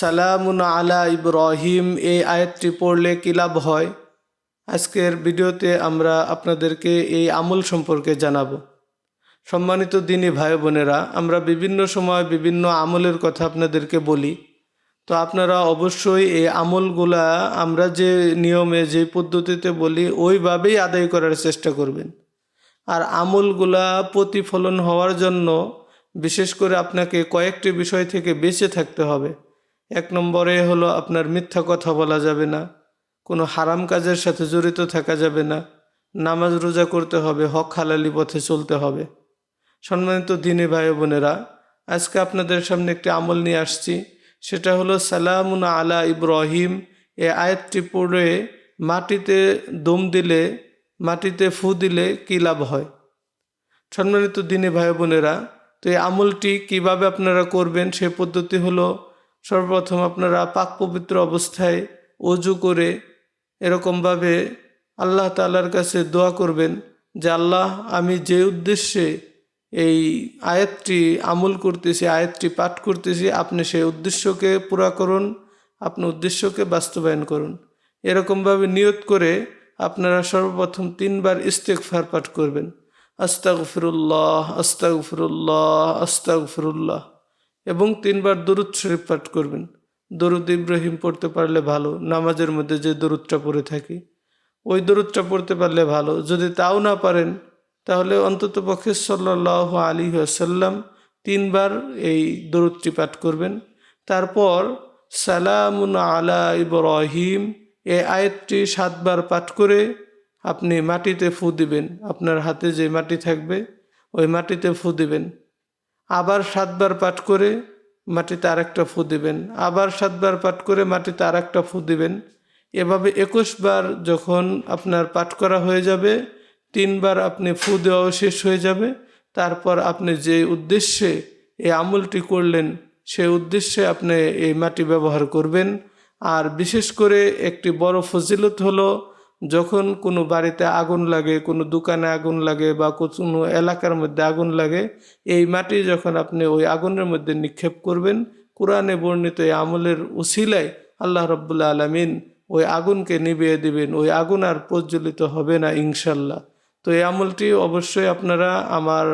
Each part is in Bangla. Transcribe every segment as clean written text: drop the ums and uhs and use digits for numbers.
সালামুন আলা ইব্রাহিম এই আয়াতটি পড়লে কী লাভ হয়। আজকের ভিডিওতে আমরা আপনাদেরকে এই আমল সম্পর্কে জানাবো। সম্মানিত দিনী ভাই বোনেরা, আমরা বিভিন্ন সময় বিভিন্ন আমলের কথা আপনাদেরকে বলি, তো আপনারা অবশ্যই এই আমলগুলা আমরা যে নিয়মে যে পদ্ধতিতে বলি ওইভাবেই আদায় করার চেষ্টা করবেন। আর আমলগুলা প্রতিফলন হওয়ার জন্য বিশেষ করে আপনাকে কয়েকটি বিষয় থেকে বেঁচে থাকতে হবে। এক নম্বরে হলো আপনার মিথ্যা কথা বলা যাবে না, কোনো হারাম কাজের সাথে জড়িত থাকা যাবে না, নামাজ রোজা করতে হবে, হক হালালি পথে চলতে হবে। সম্মানিত দিনী ভাই বোনেরা, আজকে আপনাদের সামনে একটি আমল নিয়ে আসছি, সেটা হলো সালামুন আলা ইব্রাহিম। এই আয়াতটি পড়ে মাটিতে দম দিলে, মাটিতে ফু দিলে কী লাভ হয়। সম্মানিত দিনী ভাই বোনেরা, তো এই আমলটি কিভাবে আপনারা করবেন সে পদ্ধতি হলো, সর্বপ্রথম আপনারা পাক পবিত্র অবস্থায় ওযু করে এরকমভাবে আল্লাহ তাআলার কাছে দোয়া করবেন যে আল্লাহ, আমি যে উদ্দেশ্যে এই আয়াতটি আমল করতেছি, আয়াতটি পাঠ করতেছি, আপনি সেই উদ্দেশ্যকে পুরা করুন, আপনি উদ্দেশ্যকে বাস্তবায়ন করুন। এরকমভাবে নিয়ত করে আপনারা সর্বপ্রথম 3 বার ইস্তেগফার পাঠ করবেন। আস্তাগফিরুল্লাহ আস্তাগফিরুল্লাহ আস্তাগফিরুল্লাহ, এবং 3 বার দরুদ শরীফ পাঠ করবেন। দরুদ ইব্রাহিম পড়তে পারলে ভালো, নামাজের মধ্যে যে দরুদটা পড়ে থাকি ওই দরুদটা পড়তে পারলে ভালো। যদি তাও না পারেন তাহলে অন্তত পক্ষে সাল্লাল্লাহু আলাইহি ওয়াসাল্লাম 3 বার এই দরুদটি পাঠ করবেন। তারপর সালামুন আলা ইব্রাহিম এই আয়াতটি 7 বার পাঠ করে আপনি মাটিতে ফু দিবেন। আপনার হাতে যে মাটি থাকবে ওই মাটিতে ফু দিবেন। আবার 7 বার পাঠ করে মাটিতে আরেকটা ফু দিবেন। আবার 7 বার পাঠ করে মাটিতে আরেকটা ফু দিবেন। এভাবে 21 বার যখন আপনার পাঠ করা হয়ে যাবে, 3 বার আপনি ফু দেওয়াও শেষ হয়ে যাবে। তারপর আপনি যে উদ্দেশ্যে এই আমলটি করলেন সেই উদ্দেশ্যে আপনি এই মাটি ব্যবহার করবেন। আর বিশেষ করে একটি বড় ফজিলত হলো, যখন কোনো বাড়িতে আগুন লাগে, কোনো দোকানে আগুন লাগে বা কোনো এলাকার মধ্যে আগুন লাগে, এই মাটি যখন আপনি ওই আগুনের মধ্যে নিক্ষেপ করবেন, কোরআনে বর্ণিত এই আমলের উসিলায় আল্লাহ রাব্বুল আলামিন ওই আগুনকে নিভিয়ে দিবেন, ওই আগুন আর প্রজ্বলিত হবে না ইনশাল্লাহ। তো এই আমলটি অবশ্যই আপনারা আমার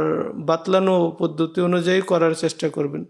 বাতলানো পদ্ধতি অনুযায়ী করার চেষ্টা করবেন।